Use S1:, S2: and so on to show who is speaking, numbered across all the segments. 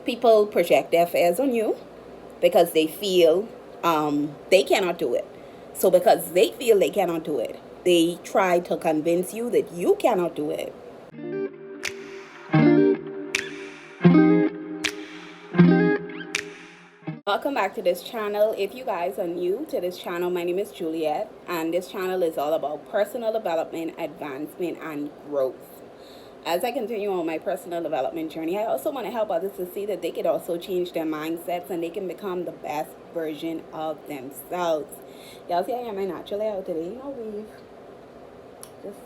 S1: People project their fears on you because they feel they cannot do it. So because they feel they cannot do it, they try to convince you that you cannot do it. Welcome back to this channel. If you guys are new to this channel, my name is Juliet, and this channel is all about personal development, advancement, and growth. As I continue on my personal development journey, I also want to help others to see that they could also change their mindsets and they can become the best version of themselves. Y'all see I am my natural hair today, no weave. Just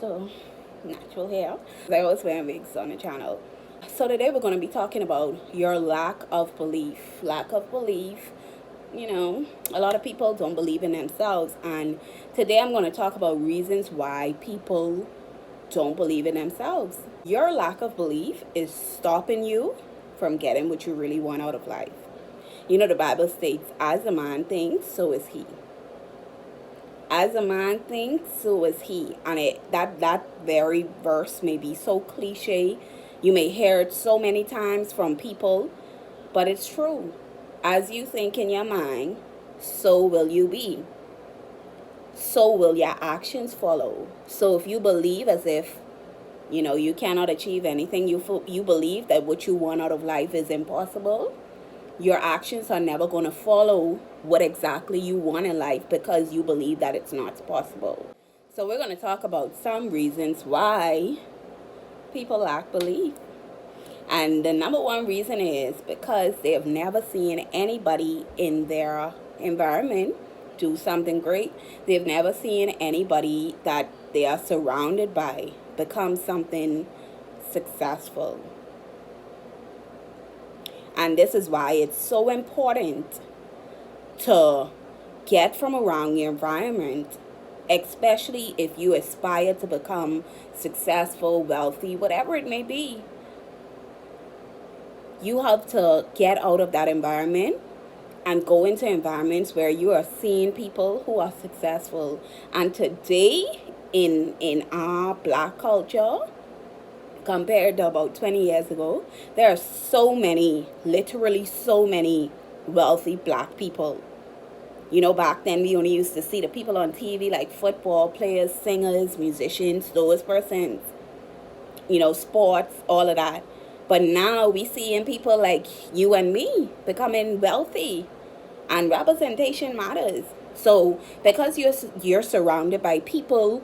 S1: natural hair. I always wear wigs on the channel. So today we're going to be talking about your lack of belief. Lack of belief. You know, a lot of people don't believe in themselves. And today I'm going to talk about reasons why people don't believe in themselves. Your lack of belief is stopping you from getting what you really want out of life. You know, the Bible states, as a man thinks, so is he. As a man thinks, so is he. And that very verse may be so cliche. You may hear it so many times from people, but it's true. As you think in your mind, so will you be. So will your actions follow. So if you believe as if, you know, you cannot achieve anything, you believe that what you want out of life is impossible, your actions are never going to follow what exactly you want in life because you believe that it's not possible. So we're going to talk about some reasons why people lack belief. And the number one reason is because they have never seen anybody in their environment do something great. They've never seen anybody that they are surrounded by become something successful. And this is why it's so important to get from around your environment, especially if you aspire to become successful, wealthy, whatever it may be. You have to get out of that environment and go into environments where you are seeing people who are successful. And today, in our Black culture, compared to about 20 years ago, there are so many, literally so many wealthy Black people. You know, back then we only used to see the people on TV like football players, singers, musicians, those persons. You know, sports, all of that. But now we seeing people like you and me becoming wealthy, and representation matters. So because you're surrounded by people,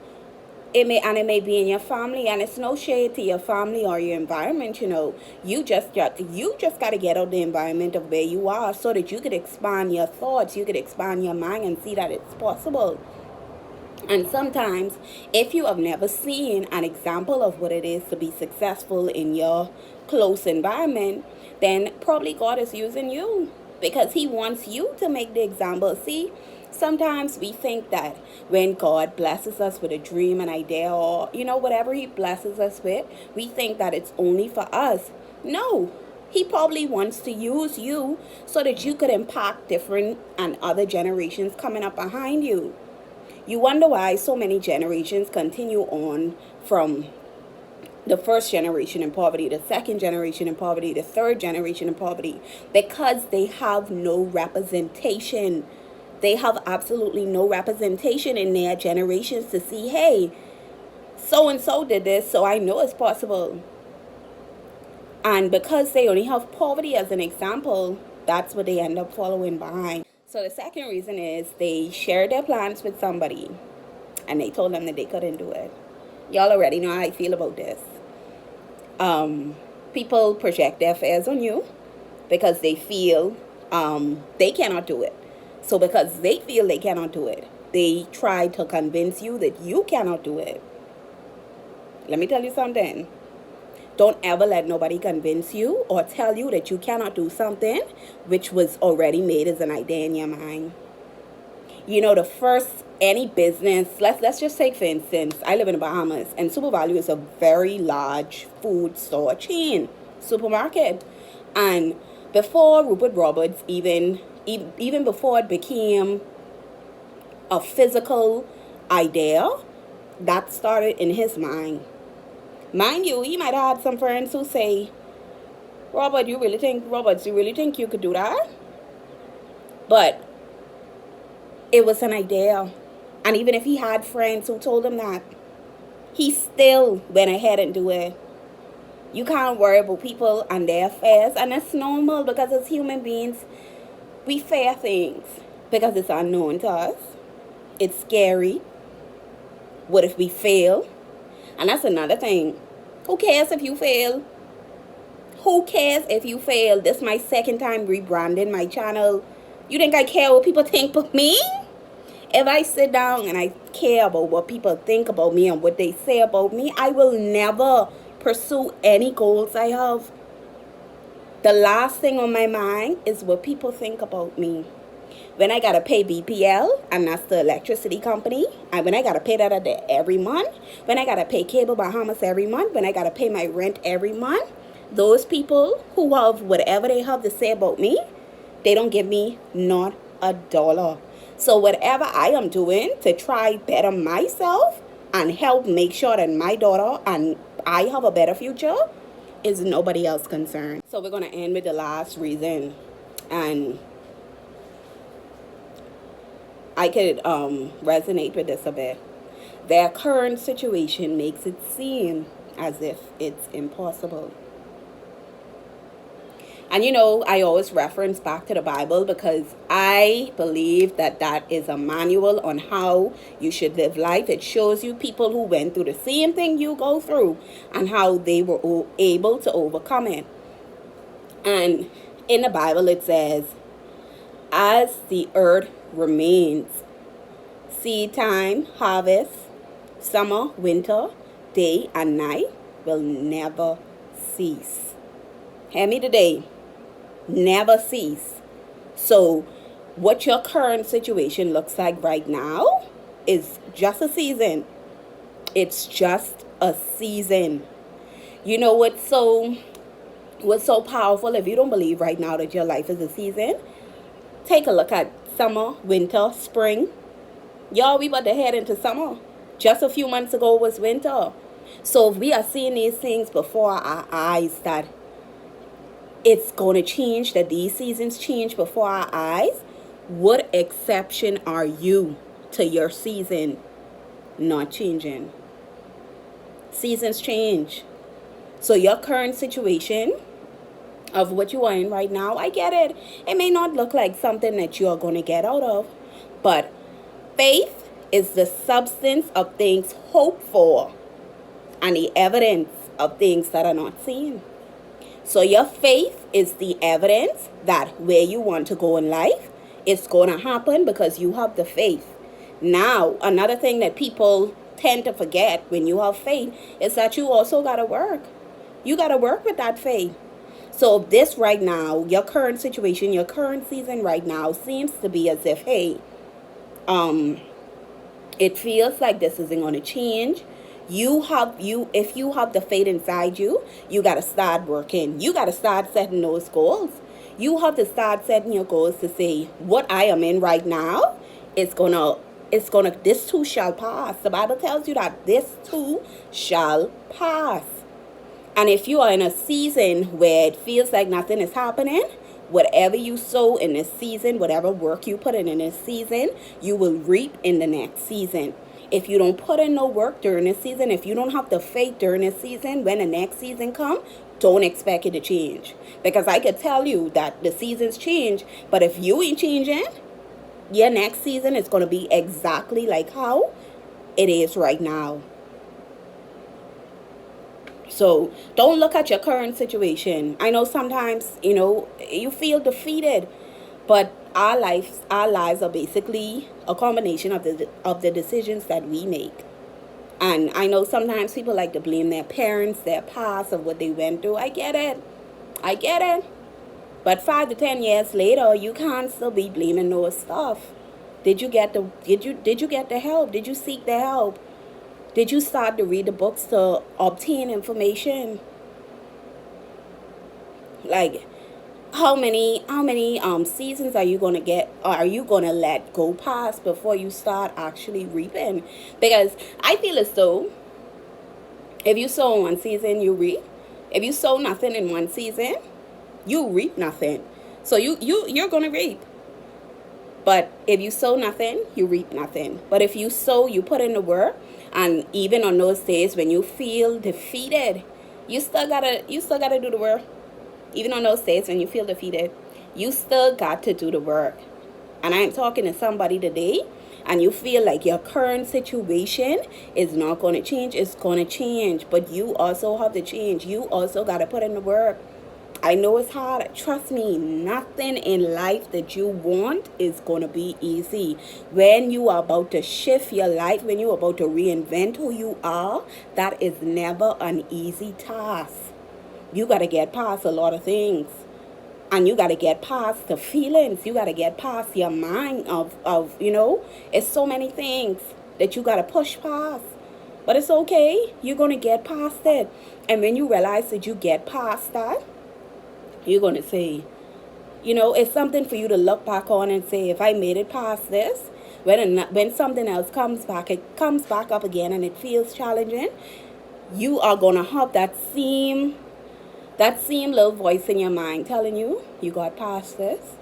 S1: it may be in your family, and it's no shade to your family or your environment. You know, you just got to get out of the environment of where you are so that you could expand your thoughts, you could expand your mind and see that it's possible. And sometimes, if you have never seen an example of what it is to be successful in your close environment, then probably God is using you because he wants you to make the example. See, sometimes we think that when God blesses us with a dream, an idea, or, you know, whatever he blesses us with, we think that it's only for us. No, he probably wants to use you so that you could impact different and other generations coming up behind you. You wonder why so many generations continue on from the first generation in poverty, the second generation in poverty, the third generation in poverty, because they have no representation. They have absolutely no representation in their generations to see, hey, so-and-so did this, so I know it's possible. And because they only have poverty as an example, that's what they end up following behind. So the second reason is they shared their plans with somebody and they told them that they couldn't do it. Y'all already know how I feel about this. People project their fears on you because they feel they cannot do it. So because they feel they cannot do it, they try to convince you that you cannot do it. Let me tell you something. Don't ever let nobody convince you or tell you that you cannot do something which was already made as an idea in your mind. You know, the first, any business, let's just take, for instance, I live in the Bahamas, and SuperValu is a very large food store chain, supermarket. And before Rupert Roberts, even before it became a physical idea, that started in his mind. Mind you, he might have had some friends who say, You really think you could do that? But it was an idea. And even if he had friends who told him that, he still went ahead and do it. You can't worry about people and their affairs, and it's normal because as human beings, we fear things because it's unknown to us. It's scary. What if we fail? And that's another thing. Who cares if you fail? Who cares if you fail? This is my second time rebranding my channel. You think I care what people think of me? If I sit down and I care about what people think about me and what they say about me, I will never pursue any goals I have. The last thing on my mind is what people think about me. When I gotta pay BPL, and that's the electricity company, and when I gotta pay that every month, when I gotta pay Cable Bahamas every month, when I gotta pay my rent every month, those people who have whatever they have to say about me, they don't give me not a dollar. So whatever I am doing to try better myself and help make sure that my daughter and I have a better future is nobody else's concern. So we're gonna end with the last reason, and I could resonate with this a bit. Their current situation makes it seem as if it's impossible. And you know, I always reference back to the Bible because I believe that that is a manual on how you should live life. It shows you people who went through the same thing you go through and how they were able to overcome it. And in the Bible it says, as the earth remains, seed time, harvest, summer, winter, day and night will never cease. Hear me today. Never cease. So what your current situation looks like right now is just a season. It's just a season. You know what's so powerful? If you don't believe right now that your life is a season, take a look at summer, winter, spring. Y'all, we about to head into summer. Just a few months ago was winter. So if we are seeing these things before our eyes, that it's going to change, that these seasons change before our eyes, what exception are you to your season not changing? Seasons change. So your current situation of what you are in right now, I get it. It may not look like something that you are going to get out of, but faith is the substance of things hoped for and the evidence of things that are not seen. So your faith is the evidence that where you want to go in life, it's going to happen because you have the faith. Now, another thing that people tend to forget when you have faith is that you also got to work. You got to work with that faith. So this right now, your current situation, your current season right now seems to be as if, hey, it feels like this isn't going to change. If you have the faith inside you, you got to start working. You got to start setting those goals. You have to start setting your goals to say, what I am in right now, this too shall pass. The Bible tells you that this too shall pass. And if you are in a season where it feels like nothing is happening, whatever you sow in this season, whatever work you put in this season, you will reap in the next season. If you don't put in no work during this season, if you don't have the faith during this season, when the next season comes, don't expect it to change. Because I could tell you that the seasons change, but if you ain't changing, your next season is going to be exactly like how it is right now. So don't look at your current situation. I know sometimes, you feel defeated, but our lives are basically a combination of the decisions that we make. And I know sometimes people like to blame their parents, their past, of what they went through. I get it. But 5 to 10 years later, you can't still be blaming those stuff. Did you get the help? Did you seek the help? Did you start to read the books to obtain information? Like, how many seasons are you gonna get, or are you gonna let go past before you start actually reaping? Because I feel as though if you sow in one season, you reap. If you sow nothing in one season, you reap nothing. So you're gonna reap. But if you sow nothing, you reap nothing. But if you sow, you put in the work, and even on those days when you feel defeated, you still gotta do the work. Even on those days when you feel defeated, you still got to do the work. And I'm talking to somebody today, and you feel like your current situation is not going to change. It's going to change, but you also have to change. You also got to put in the work. I know it's hard. Trust me, nothing in life that you want is going to be easy. When you are about to shift your life, when you're about to reinvent who you are, that is never an easy task. You got to get past a lot of things. And you got to get past the feelings. You got to get past your mind of it's so many things that you got to push past. But it's okay. You're going to get past it. And when you realize that you get past that, you're going to say, it's something for you to look back on and say, if I made it past this, when something else comes back, it comes back up again and it feels challenging, you are going to have that same little voice in your mind telling you, you got past this,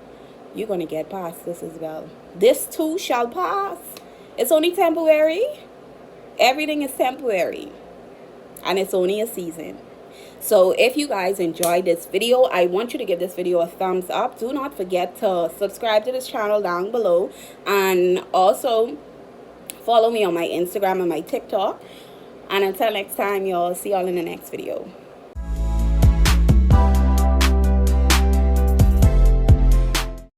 S1: you're going to get past this as well. This too shall pass. It's only temporary. Everything is temporary. And it's only a season. So if you guys enjoyed this video, I want you to give this video a thumbs up. Do not forget to subscribe to this channel down below. And also follow me on my Instagram and my TikTok. And until next time, y'all, see y'all in the next video.